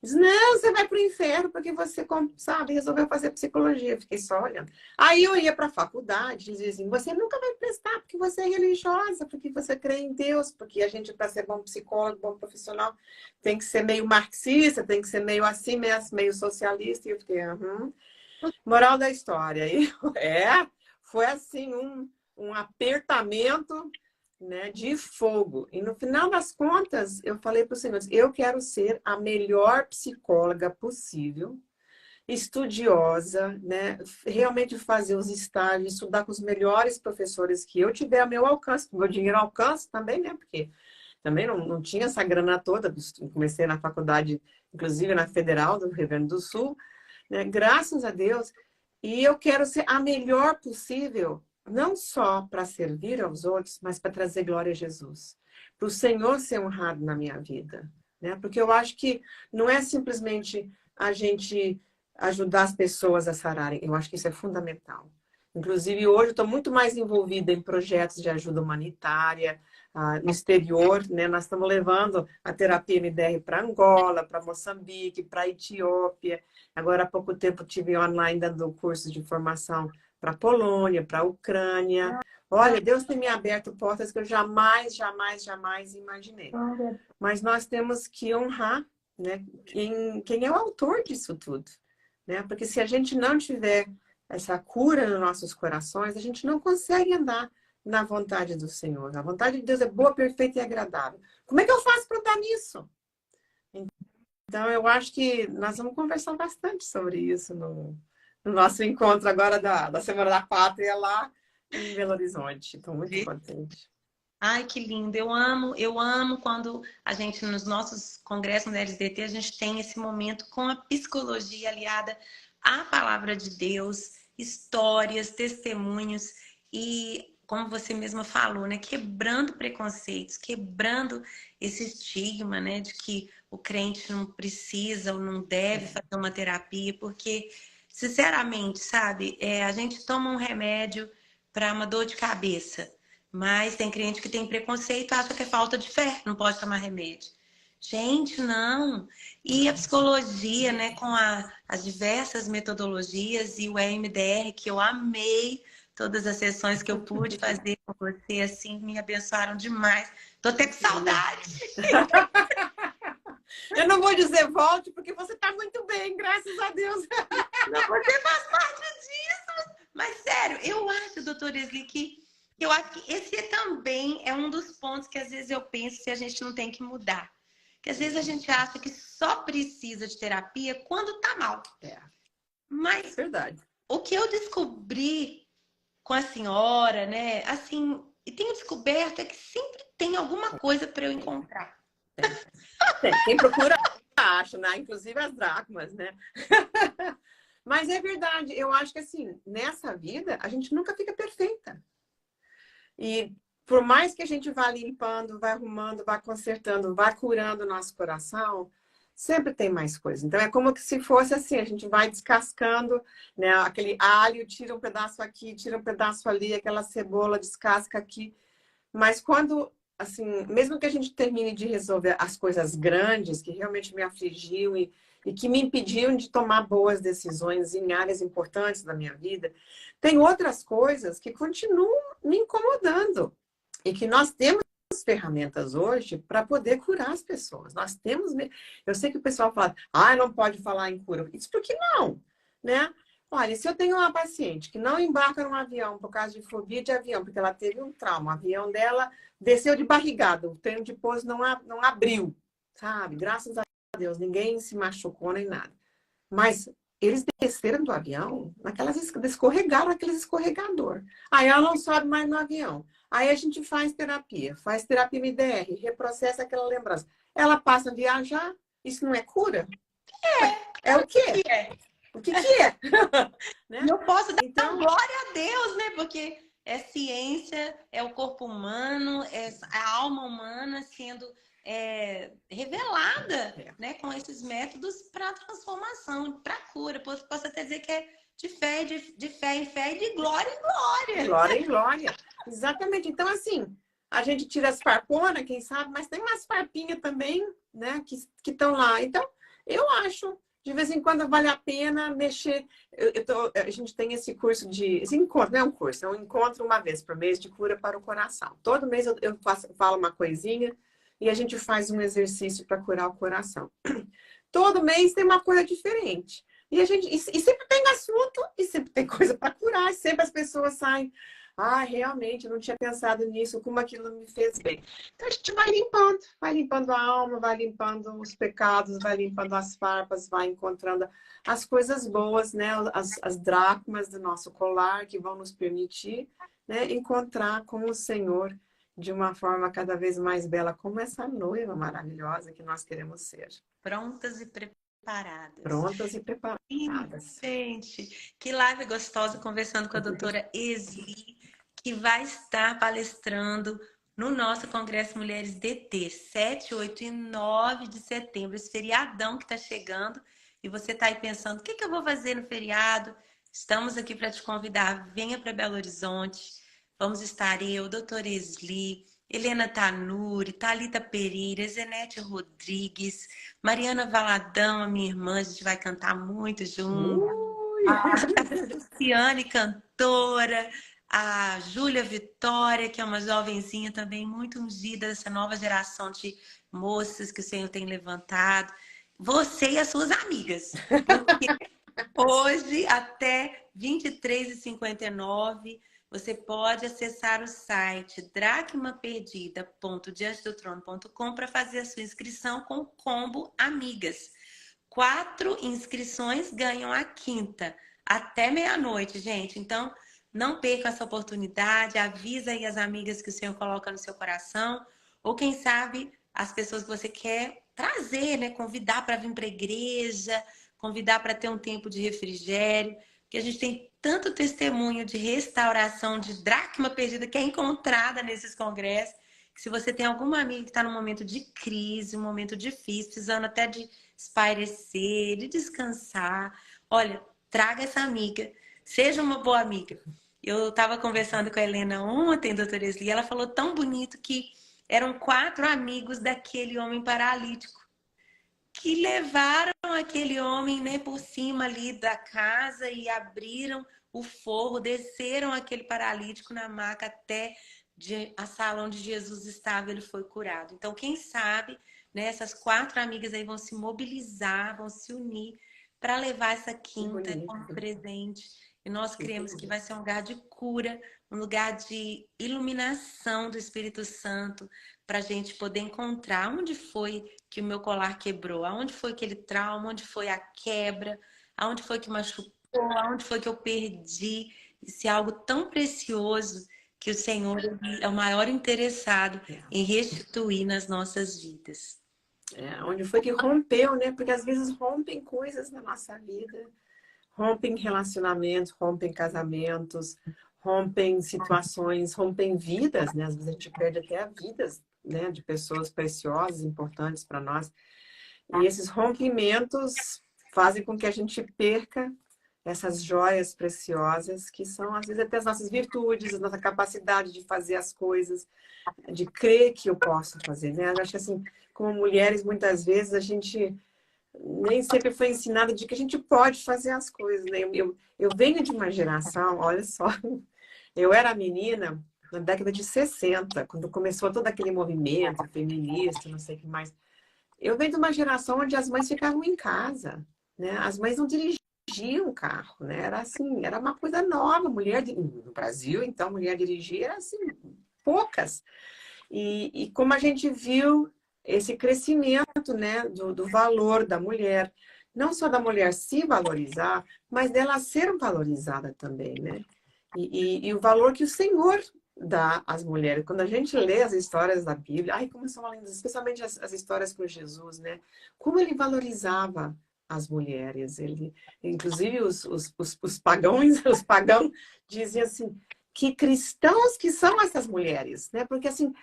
Diz, não, você vai para o inferno porque você, sabe, resolveu fazer psicologia. Eu fiquei só olhando. Aí eu ia para a faculdade e dizia assim, você nunca vai prestar porque você é religiosa, porque você crê em Deus, porque a gente, para ser bom psicólogo, bom profissional, tem que ser meio marxista, tem que ser meio assim, meio socialista. E eu fiquei, Moral da história. E, foi assim um apertamento, né, de fogo. E no final das contas, eu falei para os senhores, eu quero ser a melhor psicóloga possível, estudiosa, né, realmente fazer os estágios, estudar com os melhores professores que eu tiver a meu alcance, o meu dinheiro alcance também, né, porque também não tinha essa grana toda. Comecei na faculdade, inclusive na Federal do Rio Grande do Sul, né, graças a Deus. E eu quero ser a melhor possível, não só para servir aos outros, mas para trazer glória a Jesus. Para o Senhor ser honrado na minha vida, né? Porque eu acho que não é simplesmente a gente ajudar as pessoas a sararem. Eu acho que isso é fundamental. Inclusive, hoje eu estou muito mais envolvida em projetos de ajuda humanitária, no exterior, né? Nós estamos levando a terapia MDR para Angola, para Moçambique, para Etiópia. Agora, há pouco tempo, tive online dando cursos de formação para a Polônia, para a Ucrânia. Olha, Deus tem me aberto portas que eu jamais imaginei. Mas nós temos que honrar, né, quem é o autor disso tudo, né? Porque se a gente não tiver essa cura nos nossos corações, a gente não consegue andar na vontade do Senhor. A vontade de Deus é boa, perfeita e agradável. Como é que eu faço para estar nisso? Então, eu acho que nós vamos conversar bastante sobre isso no nosso encontro agora da Semana da Pátria lá em Belo Horizonte. Estou muito contente. Ai, que lindo. Eu amo quando a gente, nos nossos congressos no LSDT, a gente tem esse momento com a psicologia aliada à palavra de Deus, histórias, testemunhos e, como você mesma falou, né, quebrando preconceitos, quebrando esse estigma, né, de que o crente não precisa ou não deve fazer uma terapia, porque, sinceramente, sabe, a gente toma um remédio para uma dor de cabeça. Mas tem cliente que tem preconceito, acha que é falta de fé, não pode tomar remédio. Gente, não. E a psicologia, né, com as diversas metodologias e o EMDR, que eu amei todas as sessões que eu pude fazer com você, assim, me abençoaram demais. Tô até com saudade. Eu não vou dizer volte, porque você tá muito bem, graças a Deus. Não, você faz parte disso. Mas, sério, eu acho, doutora Esli, que eu acho que esse também é um dos pontos que às vezes eu penso se a gente não tem que mudar. Que às vezes a gente acha que só precisa de terapia quando tá mal. Mas verdade. O que eu descobri com a senhora, né? Assim, e tenho descoberto é que sempre tem alguma coisa para eu encontrar. Quem procura acha, né? Inclusive as dracmas, né? Mas é verdade. Eu acho que assim, nessa vida, a gente nunca fica perfeita. E por mais que a gente vá limpando, vá arrumando, vá consertando, vá curando o nosso coração, sempre tem mais coisa. Então é como se fosse assim, a gente vai descascando, né, aquele alho, tira um pedaço aqui, tira um pedaço ali, aquela cebola descasca aqui. Mas quando, assim, mesmo que a gente termine de resolver as coisas grandes que realmente me afligiam e que me impediam de tomar boas decisões em áreas importantes da minha vida, tem outras coisas que continuam me incomodando e que nós temos ferramentas hoje para poder curar as pessoas. Nós temos, eu sei que o pessoal fala, não pode falar em cura. Isso porque não, né? Olha, se eu tenho uma paciente que não embarca num avião por causa de fobia de avião, porque ela teve um trauma, o avião dela desceu de barrigada, o trem de pouso não abriu, sabe? Graças a Deus, ninguém se machucou nem nada. Mas eles desceram do avião, escorregaram naqueles escorregador. Aí ela não sobe mais no avião. Aí a gente faz terapia MDR, reprocessa aquela lembrança. Ela passa a viajar, isso não é cura? É o quê? O que é? Né? Eu posso dar então, glória a Deus, né? Porque é ciência, é o corpo humano, é a alma humana sendo revelada, né? Com esses métodos para transformação, para cura. Posso até dizer que é de fé, de fé em fé e de glória em glória. Glória em glória. Exatamente. Então, assim, a gente tira as farponas, quem sabe, mas tem umas farpinhas também, né? Que estão lá. Então, eu acho... De vez em quando vale a pena mexer. A gente tem esse curso esse encontro, não é um curso, é um encontro uma vez por mês de cura para o coração. Todo mês eu falo uma coisinha e a gente faz um exercício para curar o coração. Todo mês tem uma coisa diferente. E sempre tem assunto e sempre tem coisa para curar. E sempre as pessoas saem. Realmente, eu não tinha pensado nisso, como aquilo me fez bem. Então a gente vai limpando a alma, vai limpando os pecados, vai limpando as farpas, vai encontrando as coisas boas, né? As dracmas do nosso colar que vão nos permitir, né, encontrar com o Senhor de uma forma cada vez mais bela, como essa noiva maravilhosa que nós queremos ser. Prontas e preparadas. Prontas e preparadas. Gente, que live gostosa conversando com a doutora Esli, que vai estar palestrando no nosso Congresso Mulheres DT, 7, 8 e 9 de setembro, esse feriadão que está chegando. E você está aí pensando, o que eu vou fazer no feriado? Estamos aqui para te convidar, venha para Belo Horizonte. Vamos estar eu, doutora Esli, Helena Tanuri, Thalita Pereira, Zenete Rodrigues, Mariana Valadão, a minha irmã, a gente vai cantar muito junto. A Luciane, cantora, a Júlia Vitória, que é uma jovenzinha também muito ungida dessa nova geração de moças que o Senhor tem levantado. Você e as suas amigas. Porque hoje, até 23h59, você pode acessar o site dracmaperdida.diantedotrono.com para fazer a sua inscrição com o combo Amigas. 4 inscrições ganham a quinta, até meia-noite, gente. Então, não perca essa oportunidade, avisa aí as amigas que o Senhor coloca no seu coração, ou quem sabe as pessoas que você quer trazer, né? Convidar para vir para a igreja, convidar para ter um tempo de refrigério, que a gente tem tanto testemunho de restauração, de dracma perdida que é encontrada nesses congressos, que se você tem alguma amiga que está num momento de crise, um momento difícil, precisando até de espairecer, de descansar, olha, traga essa amiga, seja uma boa amiga. Eu estava conversando com a Helena ontem, doutora Esli, ela falou tão bonito que eram 4 amigos daquele homem paralítico que levaram aquele homem, né, por cima ali da casa e abriram o forro, desceram aquele paralítico na maca até a sala onde Jesus estava, ele foi curado. Então, quem sabe, né, essas 4 amigas aí vão se mobilizar, vão se unir para levar essa quinta como presente. E nós cremos que vai ser um lugar de cura, um lugar de iluminação do Espírito Santo, para a gente poder encontrar onde foi que o meu colar quebrou, aonde foi aquele trauma, onde foi a quebra, aonde foi que machucou, aonde foi que eu perdi. Isso é algo tão precioso que o Senhor é o maior interessado em restituir nas nossas vidas. Onde foi que rompeu, né? Porque às vezes rompem coisas na nossa vida, rompem relacionamentos, rompem casamentos, rompem situações, rompem vidas, né? Às vezes a gente perde até a vidas, né, de pessoas preciosas, importantes para nós. E esses rompimentos fazem com que a gente perca essas joias preciosas, que são, às vezes, até as nossas virtudes, a nossa capacidade de fazer as coisas, de crer que eu posso fazer, né? Eu acho que, assim, como mulheres, muitas vezes, a gente nem sempre foi ensinada de que a gente pode fazer as coisas, né? Eu venho de uma geração, olha só, eu era menina na década de 60, quando começou todo aquele movimento feminista, não sei o que mais. Eu venho de uma geração onde as mães ficavam em casa, né? As mães não dirigiam o carro, né? Era assim, era uma coisa nova. No Brasil, então, mulher dirigir era assim, poucas. E como a gente viu esse crescimento, né, do valor da mulher, não só da mulher se valorizar, mas dela ser valorizada também, né? E o valor que o Senhor dá às mulheres. Quando a gente lê as histórias da Bíblia, ai, como são lindas, especialmente as histórias com Jesus, né? Como ele valorizava as mulheres. Ele, inclusive os pagãos, os pagãos diziam assim, que cristãos que são essas mulheres, né? Porque assim,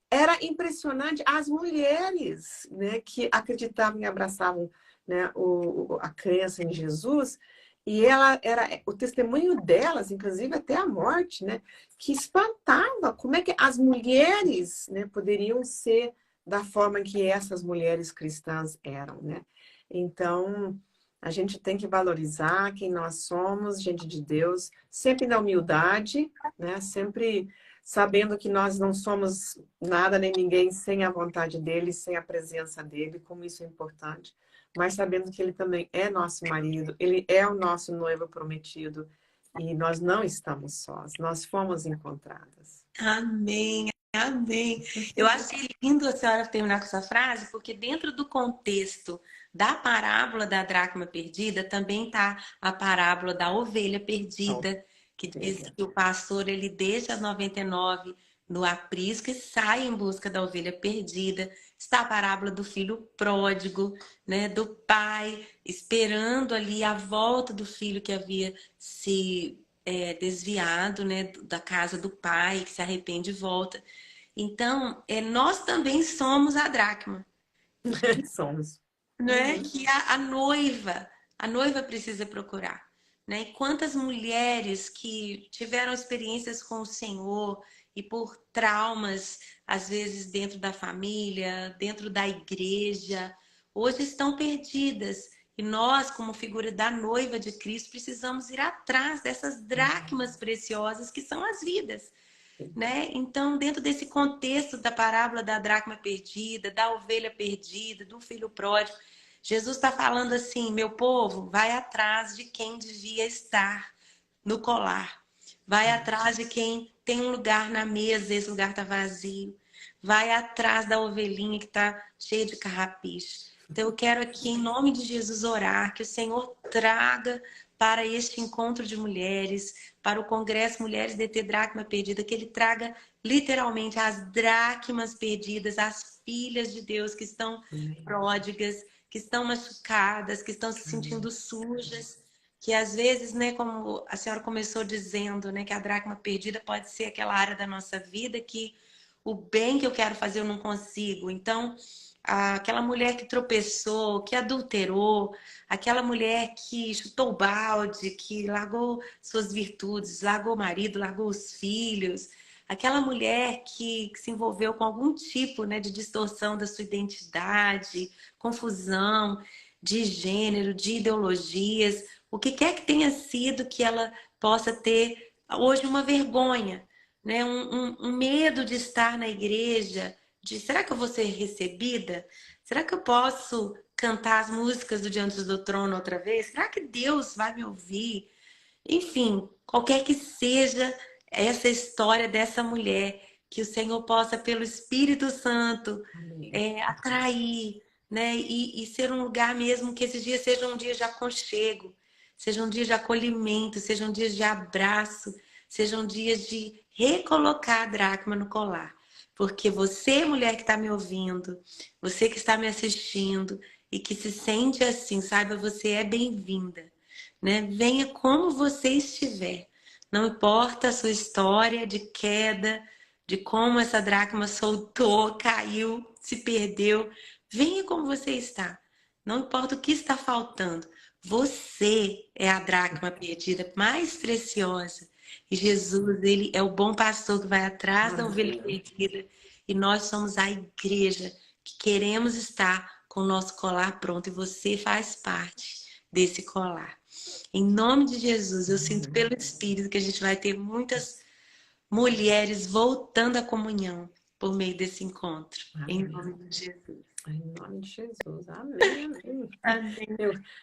era impressionante as mulheres, né, que acreditavam e abraçavam, né, a crença em Jesus, e ela era o testemunho delas, inclusive até a morte, né, que espantava como é que as mulheres, né, poderiam ser da forma que essas mulheres cristãs eram, né? Então, a gente tem que valorizar quem nós somos, gente de Deus, sempre na humildade, né? Sempre sabendo que nós não somos nada nem ninguém sem a vontade dele, sem a presença dele, como isso é importante, mas sabendo que ele também é nosso marido, ele é o nosso noivo prometido e nós não estamos sós, nós fomos encontradas. Amém, amém. Eu achei lindo a senhora terminar com essa frase, porque dentro do contexto da parábola da dracma perdida, também está a parábola da ovelha perdida, que diz que o pastor ele deixa as 99 no aprisco e sai em busca da ovelha perdida. Está a parábola do filho pródigo, né, do pai esperando ali a volta do filho que havia se desviado, né, da casa do pai, que se arrepende e volta. Então, nós também somos a dracma. Somos. Não é? Que a noiva precisa procurar. Né? E quantas mulheres que tiveram experiências com o Senhor e por traumas, às vezes dentro da família, dentro da igreja, hoje estão perdidas. E nós, como figura da noiva de Cristo, precisamos ir atrás dessas dracmas preciosas que são as vidas. Né? Então, dentro desse contexto da parábola da dracma perdida, da ovelha perdida, do filho pródigo, Jesus está falando assim: meu povo, vai atrás de quem devia estar no colar, vai atrás de quem tem um lugar na mesa, esse lugar está vazio, vai atrás da ovelhinha que está cheia de carrapicho. Então, eu quero aqui, em nome de Jesus, orar que o Senhor traga para este encontro de mulheres, para o Congresso Mulheres DT Dracma Perdida, que ele traga literalmente as dracmas perdidas, as filhas de Deus que estão pródigas, que estão machucadas, que estão se sentindo sujas, que às vezes, né, como a senhora começou dizendo, né, que a dracma perdida pode ser aquela área da nossa vida que o bem que eu quero fazer eu não consigo. Então, aquela mulher que tropeçou, que adulterou, aquela mulher que chutou o balde, que largou suas virtudes, largou o marido, largou os filhos, aquela mulher que se envolveu com algum tipo, né, de distorção da sua identidade, confusão de gênero, de ideologias, o que quer que tenha sido que ela possa ter hoje uma vergonha, né, um medo de estar na igreja, de será que eu vou ser recebida? Será que eu posso cantar as músicas do Diante do Trono outra vez? Será que Deus vai me ouvir? Enfim, qualquer que seja essa história dessa mulher, que o Senhor possa, pelo Espírito Santo, atrair, né? E ser um lugar mesmo que esses dias sejam um dia de aconchego, sejam dias de acolhimento, sejam dias de abraço, sejam dias de recolocar a dracma no colar. Porque você, mulher que está me ouvindo, você que está me assistindo e que se sente assim, saiba, você é bem-vinda, né? Venha como você estiver. Não importa a sua história de queda, de como essa dracma soltou, caiu, se perdeu. Venha como você está. Não importa o que está faltando. Você é a dracma perdida mais preciosa. E Jesus, ele é o bom pastor que vai atrás da ovelha perdida. E nós somos a igreja que queremos estar com o nosso colar pronto. E você faz parte desse colar. Em nome de Jesus, eu sinto pelo Espírito que a gente vai ter muitas mulheres voltando à comunhão por meio desse encontro. Amém. Em nome de Jesus. Em nome de Jesus. Amém, amém. Amém.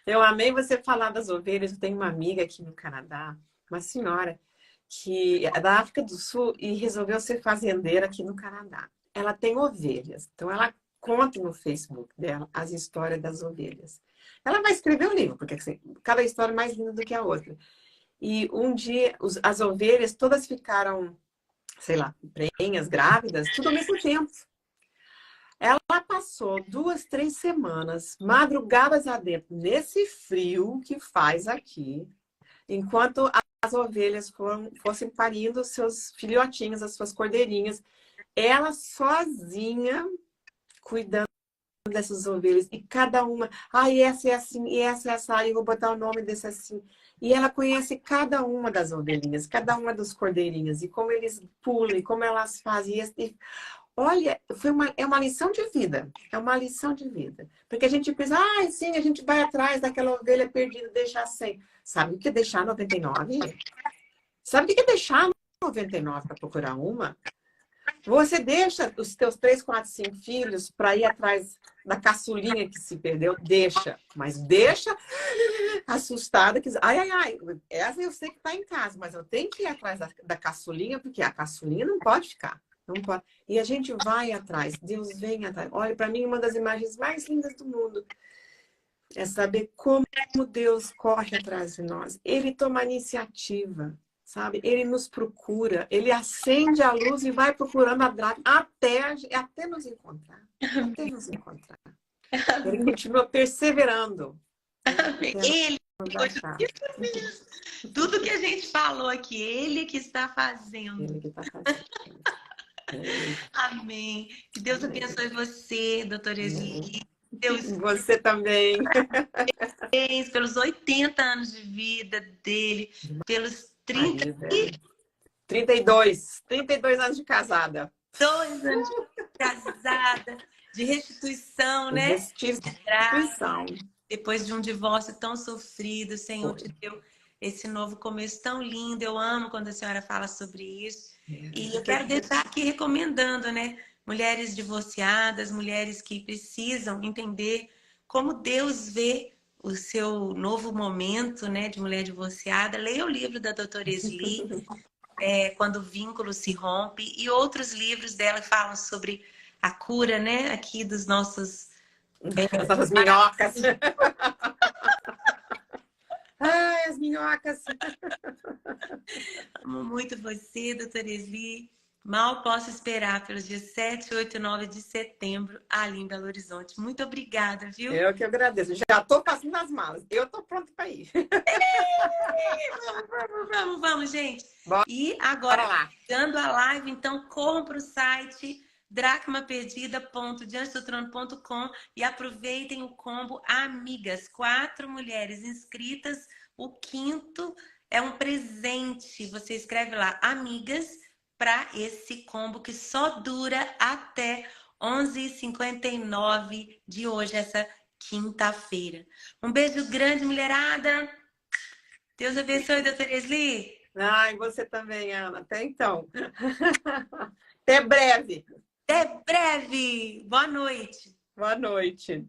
Eu amei você falar das ovelhas. Eu tenho uma amiga aqui no Canadá, uma senhora, que é da África do Sul e resolveu ser fazendeira aqui no Canadá. Ela tem ovelhas, então ela conta no Facebook dela as histórias das ovelhas. Ela vai escrever um livro, porque assim, cada história é mais linda do que a outra. E um dia as ovelhas todas ficaram, sei lá, prenhas, grávidas, tudo ao mesmo tempo. Ela passou 2, 3 semanas, madrugadas adentro, nesse frio que faz aqui, enquanto as ovelhas fossem parindo os seus filhotinhos, as suas cordeirinhas. Ela sozinha, cuidando dessas ovelhas. E cada uma, essa é assim, e essa é essa, eu vou botar o nome desse assim. E ela conhece cada uma das ovelhinhas, cada uma dos cordeirinhos, e como eles pulam, e como elas fazem. Olha, é uma lição de vida. É uma lição de vida. Porque a gente pensa, sim, a gente vai atrás daquela ovelha perdida, deixar 100. Sabe o que é deixar 99? Sabe o que é deixar 99 para procurar uma? Você deixa os teus 3, 4, 5 filhos para ir atrás da caçulinha que se perdeu? Deixa. Mas deixa assustada. Que... essa eu sei que está em casa, mas eu tenho que ir atrás da caçulinha, porque a caçulinha não pode ficar. Não pode. E a gente vai atrás. Deus vem atrás. Olha, para mim, uma das imagens mais lindas do mundo é saber como Deus corre atrás de nós. Ele toma iniciativa. Sabe? Ele nos procura, ele acende a luz e vai procurando a dracma até nos encontrar. Até nos encontrar. Ele continua perseverando. Ele, tudo que a gente falou aqui, ele que está fazendo. Ele que está fazendo. Amém. Que Deus abençoe você, doutora Esli. Deus... Você também. Parabéns pelos 80 anos de vida dele, pelos 32 anos de casada. 2 anos de casada, de restituição, né? Restituição. Depois de um divórcio tão sofrido, o Senhor te deu esse novo começo tão lindo. Eu amo quando a senhora fala sobre isso. E eu quero deixar aqui recomendando, né? Mulheres divorciadas, mulheres que precisam entender como Deus vê o seu novo momento, né, de mulher divorciada. Leia o livro da doutora Esli, Quando o Vínculo se Rompe, e outros livros dela que falam sobre a cura, né, aqui dos nossos... As nossas minhocas. Ai, as minhocas. Amo muito você, doutora Esli. Mal posso esperar pelos dias 7, 8 e 9 de setembro ali em Belo Horizonte. Muito obrigada, viu? Eu que agradeço. Já estou passando as malas. Eu estou pronta para ir. Vamos, gente. Bora. E agora, chegando a live, então corram para o site dracmaperdida.diantedotrono.com e aproveitem o combo Amigas. 4 mulheres inscritas. O 5º é um presente. Você escreve lá, Amigas, para esse combo que só dura até 11h59 de hoje, essa quinta-feira. Um beijo grande, mulherada. Deus abençoe, doutora Esli. Ai, você também, Ana. Até então. Até breve. Até breve. Boa noite. Boa noite.